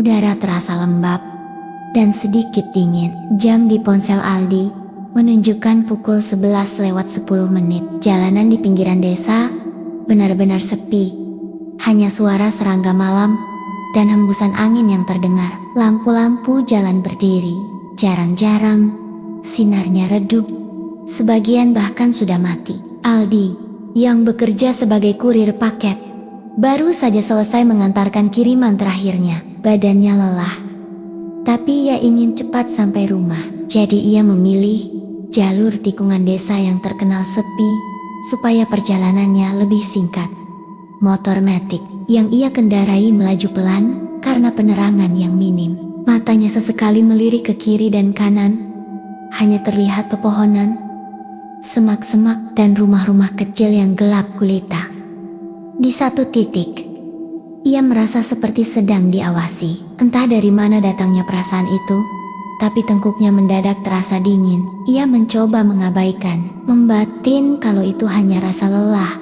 Udara terasa lembab dan sedikit dingin. Jam di ponsel Aldi menunjukkan pukul 11:10. Jalanan di pinggiran desa benar-benar sepi. Hanya suara serangga malam dan hembusan angin yang terdengar. Lampu-lampu jalan berdiri, jarang-jarang sinarnya redup. Sebagian bahkan sudah mati. Aldi, yang bekerja sebagai kurir paket, baru saja selesai mengantarkan kiriman terakhirnya. Badannya lelah, tapi ia ingin cepat sampai rumah. Jadi ia memilih jalur tikungan desa yang terkenal sepi supaya perjalanannya lebih singkat. Motor matic yang ia kendarai melaju pelan karena penerangan yang minim. Matanya sesekali melirik ke kiri dan kanan. Hanya terlihat pepohonan, semak-semak dan rumah-rumah kecil yang gelap gulita. Di satu titik, ia merasa seperti sedang diawasi. Entah dari mana datangnya perasaan itu, tapi tengkuknya mendadak terasa dingin. Ia mencoba mengabaikan, membatin kalau itu hanya rasa lelah.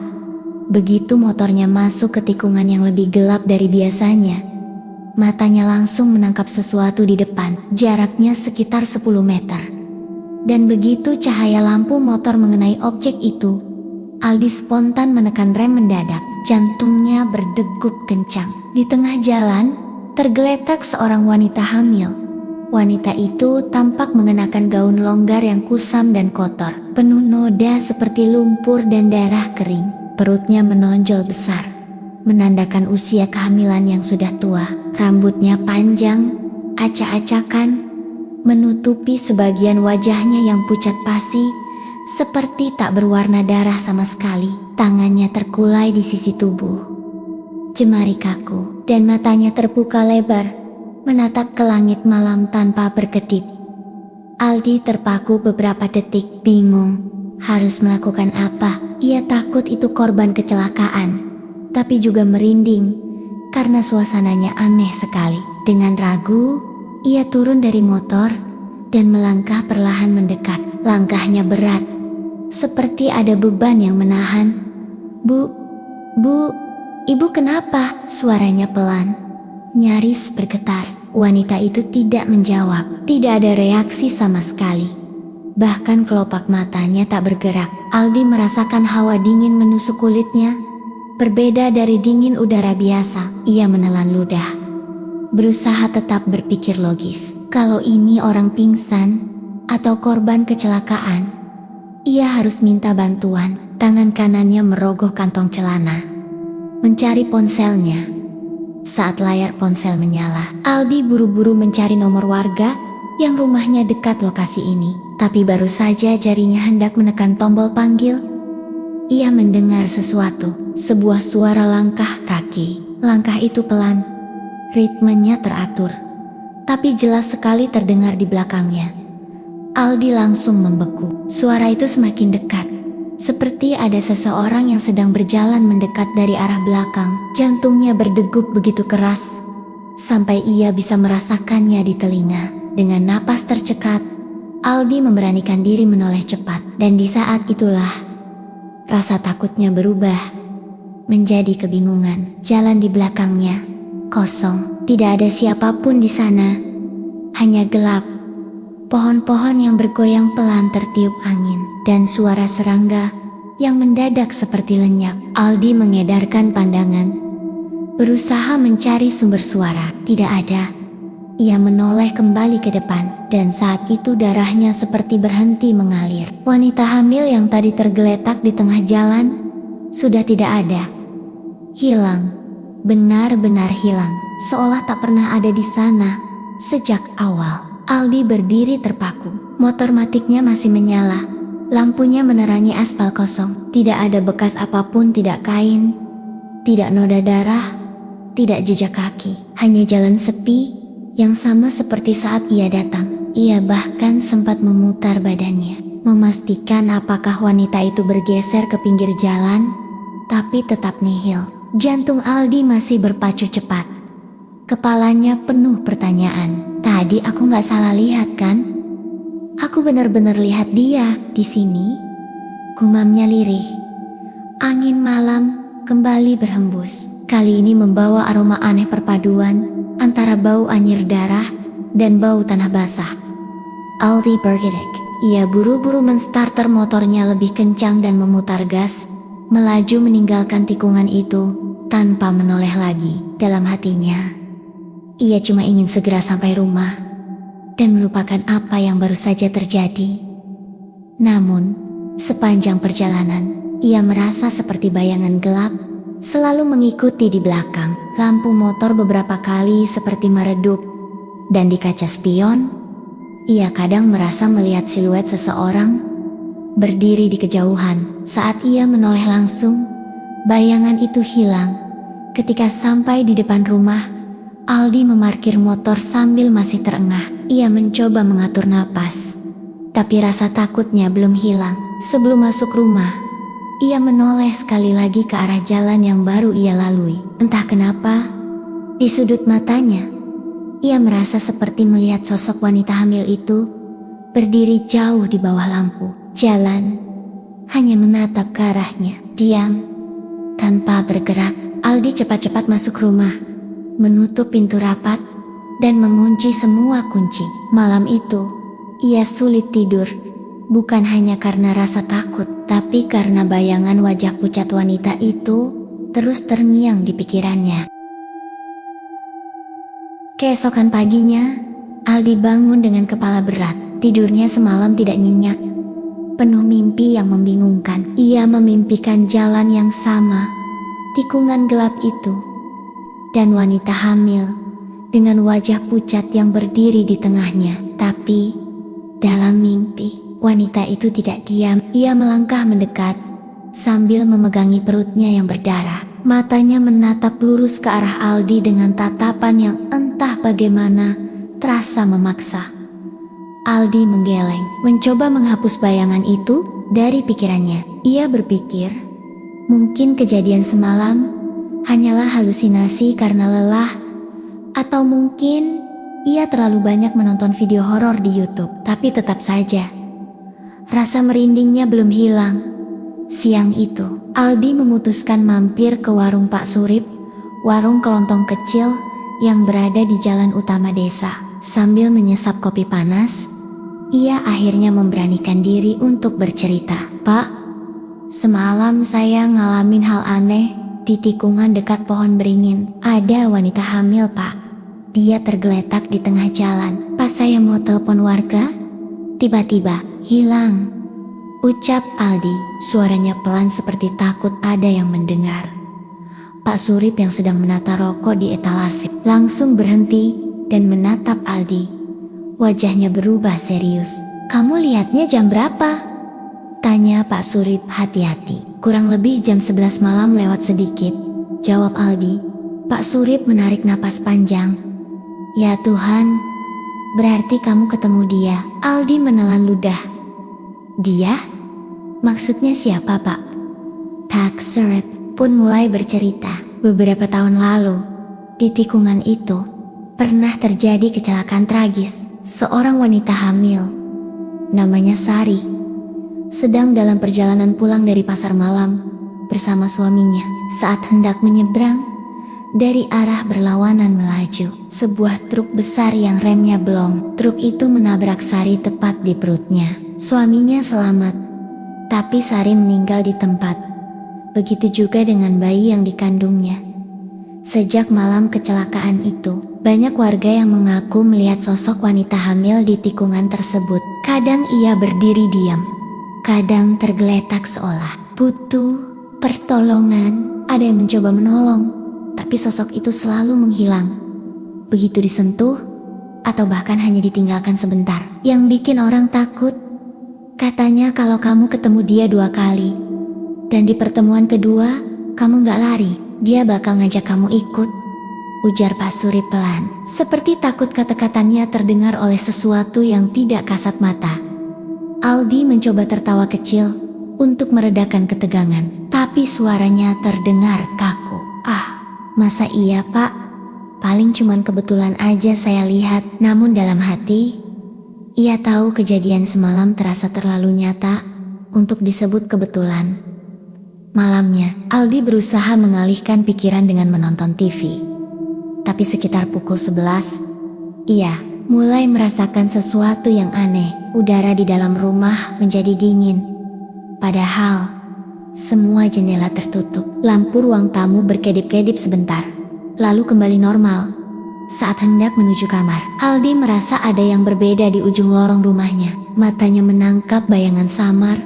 Begitu motornya masuk ke tikungan yang lebih gelap dari biasanya, matanya langsung menangkap sesuatu di depan, jaraknya sekitar 10 meter. Dan begitu cahaya lampu motor mengenai objek itu, Aldi spontan menekan rem mendadak. Jantungnya berdegup kencang. Di tengah jalan, tergeletak seorang wanita hamil. Wanita itu tampak mengenakan gaun longgar yang kusam dan kotor, penuh noda seperti lumpur dan darah kering. Perutnya menonjol besar, menandakan usia kehamilan yang sudah tua. Rambutnya panjang, acak-acakan, menutupi sebagian wajahnya yang pucat pasi, seperti tak berwarna darah sama sekali. Tangannya terkulai di sisi tubuh, jemari kaku, dan matanya terbuka lebar, menatap ke langit malam tanpa berkedip. Aldi terpaku beberapa detik, bingung harus melakukan apa. Ia takut itu korban kecelakaan, tapi juga merinding karena suasananya aneh sekali. Dengan ragu, ia turun dari motor dan melangkah perlahan mendekat. Langkahnya berat, seperti ada beban yang menahan. Bu, ibu kenapa? Suaranya pelan, nyaris bergetar. Wanita itu tidak menjawab, tidak ada reaksi sama sekali. Bahkan kelopak matanya tak bergerak. Aldi merasakan hawa dingin menusuk kulitnya, berbeda dari dingin udara biasa. Ia menelan ludah, berusaha tetap berpikir logis. Kalau ini orang pingsan atau korban kecelakaan, ia harus minta bantuan. Tangan kanannya merogoh kantong celana, mencari ponselnya. Saat layar ponsel menyala, Aldi buru-buru mencari nomor warga yang rumahnya dekat lokasi ini. Tapi baru saja jarinya hendak menekan tombol panggil, ia mendengar sesuatu, sebuah suara langkah kaki. Langkah itu pelan, ritmenya teratur, tapi jelas sekali terdengar di belakangnya. Aldi langsung membeku. Suara itu semakin dekat, seperti ada seseorang yang sedang berjalan mendekat dari arah belakang. Jantungnya berdegup begitu keras, sampai ia bisa merasakannya di telinga. Dengan napas tercekat, Aldi memberanikan diri menoleh cepat. Dan di saat itulah, rasa takutnya berubah menjadi kebingungan. Jalan di belakangnya kosong, tidak ada siapapun di sana. Hanya gelap, pohon-pohon yang bergoyang pelan tertiup angin, dan suara serangga yang mendadak seperti lenyap. Aldi mengedarkan pandangan, berusaha mencari sumber suara. Tidak ada. Ia menoleh kembali ke depan, dan saat itu darahnya seperti berhenti mengalir. Wanita hamil yang tadi tergeletak di tengah jalan sudah tidak ada. Hilang, benar-benar hilang, seolah tak pernah ada di sana sejak awal. Aldi berdiri terpaku. Motor matiknya masih menyala. Lampunya menerangi aspal kosong. Tidak ada bekas apapun, tidak kain, tidak noda darah, tidak jejak kaki. Hanya jalan sepi yang sama seperti saat ia datang. Ia bahkan sempat memutar badannya, memastikan apakah wanita itu bergeser ke pinggir jalan, tapi tetap nihil. Jantung Aldi masih berpacu cepat. Kepalanya penuh pertanyaan. Tadi aku nggak salah lihat kan? Aku benar-benar lihat dia di sini. Gumamnya lirih. Angin malam kembali berhembus. Kali ini membawa aroma aneh perpaduan antara bau anyir darah dan bau tanah basah. Aldi bergerak. Ia buru-buru menstarter motornya lebih kencang dan memutar gas, melaju meninggalkan tikungan itu tanpa menoleh lagi. Dalam hatinya, ia cuma ingin segera sampai rumah dan melupakan apa yang baru saja terjadi. Namun, sepanjang perjalanan, ia merasa seperti bayangan gelap selalu mengikuti di belakang. Lampu motor beberapa kali seperti meredup, dan di kaca spion, ia kadang merasa melihat siluet seseorang berdiri di kejauhan. Saat ia menoleh langsung, bayangan itu hilang. Ketika sampai di depan rumah, Aldi memarkir motor sambil masih terengah. Ia mencoba mengatur napas, tapi rasa takutnya belum hilang. Sebelum masuk rumah, ia menoleh sekali lagi ke arah jalan yang baru ia lalui. Entah kenapa, di sudut matanya, ia merasa seperti melihat sosok wanita hamil itu berdiri jauh di bawah lampu jalan, hanya menatap ke arahnya. Diam, tanpa bergerak, Aldi cepat-cepat masuk rumah, menutup pintu rapat, dan mengunci semua kunci. Malam itu, ia sulit tidur. Bukan hanya karena rasa takut, tapi karena bayangan wajah pucat wanita itu terus terngiang di pikirannya. Keesokan paginya, Aldi bangun dengan kepala berat. Tidurnya semalam tidak nyenyak, penuh mimpi yang membingungkan. Ia memimpikan jalan yang sama, tikungan gelap itu, dan wanita hamil dengan wajah pucat yang berdiri di tengahnya. Tapi, dalam mimpi, wanita itu tidak diam. Ia melangkah mendekat, sambil memegangi perutnya yang berdarah. Matanya menatap lurus ke arah Aldi dengan tatapan yang entah bagaimana terasa memaksa. Aldi menggeleng, mencoba menghapus bayangan itu dari pikirannya. Ia berpikir, mungkin kejadian semalam hanyalah halusinasi karena lelah, atau mungkin ia terlalu banyak menonton video horor di YouTube. Tapi tetap saja, rasa merindingnya belum hilang. Siang itu, Aldi memutuskan mampir ke warung Pak Surip, warung kelontong kecil yang berada di jalan utama desa. Sambil menyesap kopi panas, ia akhirnya memberanikan diri untuk bercerita. "Pak, semalam saya ngalamin hal aneh di tikungan dekat pohon beringin. Ada wanita hamil, Pak. Dia tergeletak di tengah jalan. Pas saya mau telepon warga, tiba-tiba hilang," ucap Aldi. Suaranya pelan seperti takut ada yang mendengar. Pak Surip yang sedang menata rokok di etalase langsung berhenti dan menatap Aldi. Wajahnya berubah serius. "Kamu lihatnya jam berapa?" tanya Pak Surip hati-hati. "Kurang lebih jam 11 malam lewat sedikit," jawab Aldi. Pak Surip menarik napas panjang. "Ya Tuhan, berarti kamu ketemu dia." Aldi menelan ludah. "Dia? Maksudnya siapa, Pak?" Pak Surip pun mulai bercerita. Beberapa tahun lalu, di tikungan itu, pernah terjadi kecelakaan tragis. Seorang wanita hamil, namanya Sari, sedang dalam perjalanan pulang dari pasar malam bersama suaminya. Saat hendak menyeberang, dari arah berlawanan melaju sebuah truk besar yang remnya blong. Truk itu menabrak Sari tepat di perutnya. Suaminya selamat, tapi Sari meninggal di tempat. Begitu juga dengan bayi yang dikandungnya. Sejak malam kecelakaan itu, banyak warga yang mengaku melihat sosok wanita hamil di tikungan tersebut. Kadang ia berdiri diam, kadang tergeletak seolah butuh pertolongan. Ada yang mencoba menolong, tapi sosok itu selalu menghilang. Begitu disentuh, atau bahkan hanya ditinggalkan sebentar. Yang bikin orang takut, katanya kalau kamu ketemu dia 2 kali, dan di pertemuan kedua, kamu gak lari, dia bakal ngajak kamu ikut, ujar Pak Surip pelan. Seperti takut kata-katanya terdengar oleh sesuatu yang tidak kasat mata. Aldi mencoba tertawa kecil untuk meredakan ketegangan, tapi suaranya terdengar kaku. "Ah, masa iya, Pak? Paling cuman kebetulan aja saya lihat." Namun dalam hati, ia tahu kejadian semalam terasa terlalu nyata untuk disebut kebetulan. Malamnya, Aldi berusaha mengalihkan pikiran dengan menonton TV. Tapi sekitar pukul 11, ia mulai merasakan sesuatu yang aneh. Udara di dalam rumah menjadi dingin. Padahal semua jendela tertutup. Lampu ruang tamu berkedip-kedip sebentar, lalu kembali normal. Saat hendak menuju kamar, Aldi merasa ada yang berbeda di ujung lorong rumahnya. Matanya menangkap bayangan samar,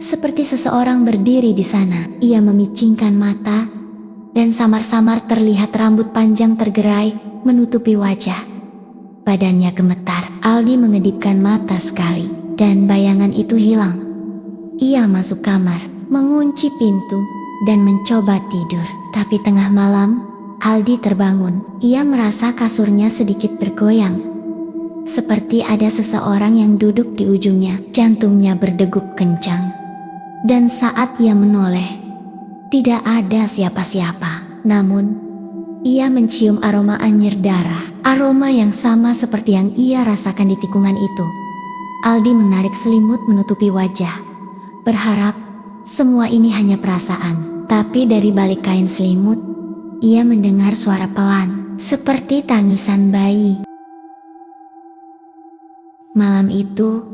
seperti seseorang berdiri di sana. Ia memicingkan mata, dan samar-samar terlihat rambut panjang tergerai menutupi wajah. Badannya gemetar. Aldi mengedipkan mata sekali, dan bayangan itu hilang. Ia masuk kamar, mengunci pintu, dan mencoba tidur. Tapi tengah malam, Aldi terbangun. Ia merasa kasurnya sedikit bergoyang, seperti ada seseorang yang duduk di ujungnya. Jantungnya berdegup kencang. Dan saat ia menoleh, tidak ada siapa-siapa. Namun, ia mencium aroma anyir darah. Aroma yang sama seperti yang ia rasakan di tikungan itu. Aldi menarik selimut menutupi wajah, berharap semua ini hanya perasaan. Tapi dari balik kain selimut, ia mendengar suara pelan, seperti tangisan bayi. Malam itu,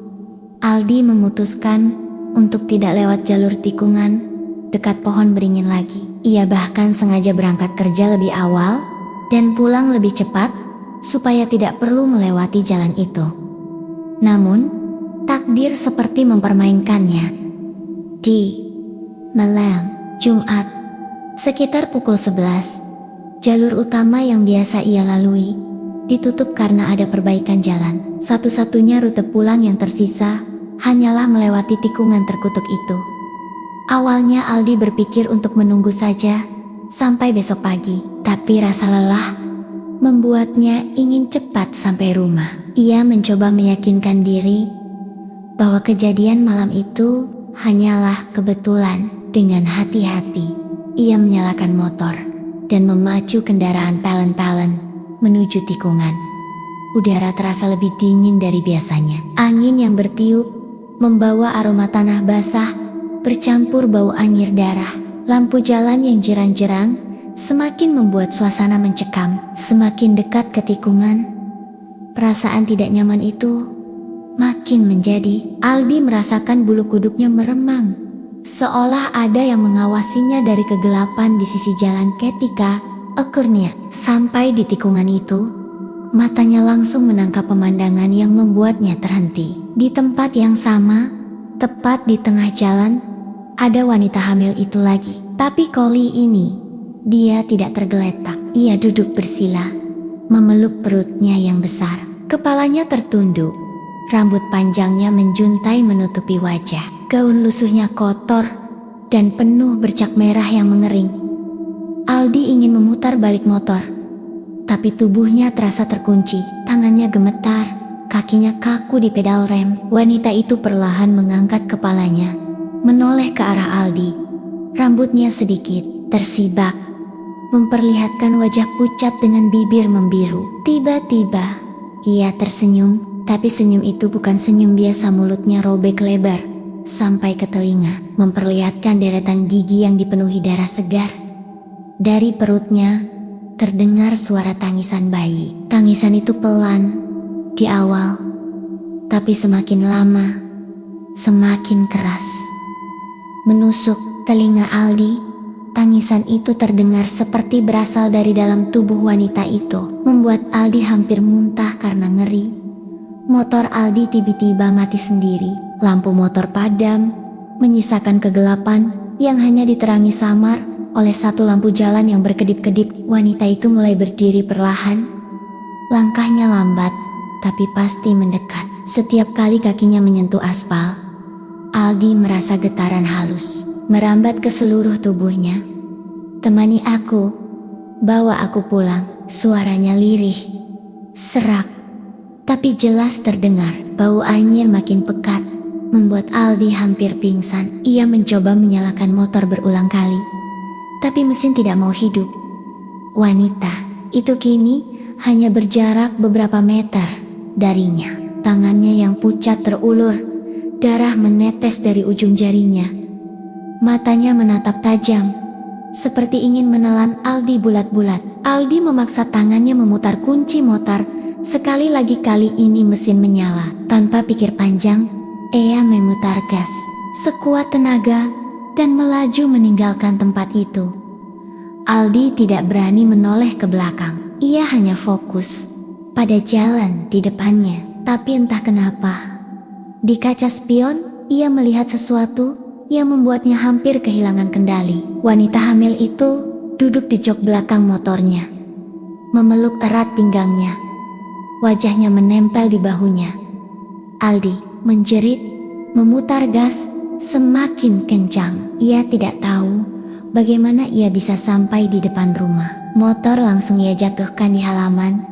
Aldi memutuskan untuk tidak lewat jalur tikungan dekat pohon beringin lagi. Ia bahkan sengaja berangkat kerja lebih awal dan pulang lebih cepat supaya tidak perlu melewati jalan itu. Namun, takdir seperti mempermainkannya. Di malam Jumat, sekitar pukul 11, jalur utama yang biasa ia lalui ditutup karena ada perbaikan jalan. Satu-satunya rute pulang yang tersisa hanyalah melewati tikungan terkutuk itu. Awalnya Aldi berpikir untuk menunggu saja sampai besok pagi, tapi rasa lelah membuatnya ingin cepat sampai rumah. Ia mencoba meyakinkan diri bahwa kejadian malam itu hanyalah kebetulan. Dengan hati-hati, ia menyalakan motor dan memacu kendaraan pelan-pelan menuju tikungan. Udara terasa lebih dingin dari biasanya. Angin yang bertiup membawa aroma tanah basah bercampur bau anyir darah. Lampu jalan yang jerang-jerang semakin membuat suasana mencekam. Semakin dekat ke tikungan, perasaan tidak nyaman itu makin menjadi. Aldi merasakan bulu kuduknya meremang, seolah ada yang mengawasinya dari kegelapan di sisi jalan. Ketika akhirnya sampai di tikungan itu, matanya langsung menangkap pemandangan yang membuatnya terhenti. Di tempat yang sama, tepat di tengah jalan, ada wanita hamil itu lagi. Tapi kali ini, dia tidak tergeletak. Ia duduk bersila, memeluk perutnya yang besar. Kepalanya tertunduk, rambut panjangnya menjuntai menutupi wajah. Gaun lusuhnya kotor dan penuh bercak merah yang mengering. Aldi ingin memutar balik motor, tapi tubuhnya terasa terkunci. Tangannya gemetar, kakinya kaku di pedal rem. Wanita itu perlahan mengangkat kepalanya, menoleh ke arah Aldi. Rambutnya sedikit tersibak, memperlihatkan wajah pucat dengan bibir membiru. Tiba-tiba, ia tersenyum, tapi senyum itu bukan senyum biasa. Mulutnya robek lebar sampai ke telinga, memperlihatkan deretan gigi yang dipenuhi darah segar. Dari perutnya terdengar suara tangisan bayi. Tangisan itu pelan di awal, tapi semakin lama semakin keras. Menusuk telinga Aldi, tangisan itu terdengar seperti berasal dari dalam tubuh wanita itu, membuat Aldi hampir muntah karena ngeri. Motor Aldi tiba-tiba mati sendiri. Lampu motor padam, menyisakan kegelapan yang hanya diterangi samar oleh satu lampu jalan yang berkedip-kedip. Wanita itu mulai berdiri perlahan. Langkahnya lambat, tapi pasti mendekat. Setiap kali kakinya menyentuh aspal, Aldi merasa getaran halus merambat ke seluruh tubuhnya. "Temani aku, bawa aku pulang." Suaranya lirih, serak, tapi jelas terdengar. Bau anyir makin pekat, membuat Aldi hampir pingsan. Ia mencoba menyalakan motor berulang kali, tapi mesin tidak mau hidup. Wanita itu kini hanya berjarak beberapa meter darinya. Tangannya yang pucat terulur, darah menetes dari ujung jarinya. Matanya menatap tajam, seperti ingin menelan Aldi bulat-bulat. Aldi memaksa tangannya memutar kunci motor. Sekali lagi, kali ini mesin menyala. Tanpa pikir panjang, ia memutar gas sekuat tenaga dan melaju meninggalkan tempat itu. Aldi tidak berani menoleh ke belakang. Ia hanya fokus pada jalan di depannya. Tapi entah kenapa, di kaca spion, ia melihat sesuatu yang membuatnya hampir kehilangan kendali. Wanita hamil itu duduk di jok belakang motornya, memeluk erat pinggangnya. Wajahnya menempel di bahunya. Aldi menjerit, memutar gas semakin kencang. Ia tidak tahu bagaimana ia bisa sampai di depan rumah. Motor langsung ia jatuhkan di halaman.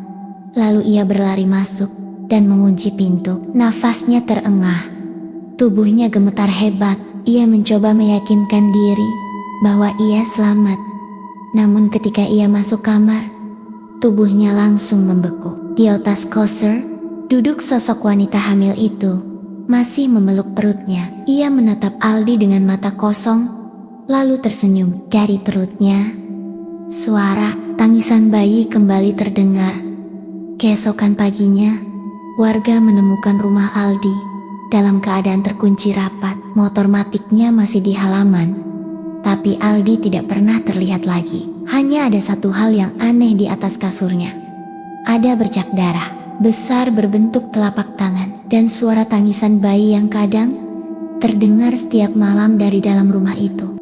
Lalu ia berlari masuk dan mengunci pintu. Nafasnya terengah, tubuhnya gemetar hebat. Ia mencoba meyakinkan diri bahwa ia selamat. Namun ketika ia masuk kamar, tubuhnya langsung membeku. Di atas koser, duduk sosok wanita hamil itu, masih memeluk perutnya. Ia menatap Aldi dengan mata kosong, lalu tersenyum. Dari perutnya, suara tangisan bayi kembali terdengar. Keesokan paginya, warga menemukan rumah Aldi dalam keadaan terkunci rapat. Motor matiknya masih di halaman, tapi Aldi tidak pernah terlihat lagi. Hanya ada satu hal yang aneh di atas kasurnya. Ada bercak darah besar berbentuk telapak tangan dan suara tangisan bayi yang kadang terdengar setiap malam dari dalam rumah itu.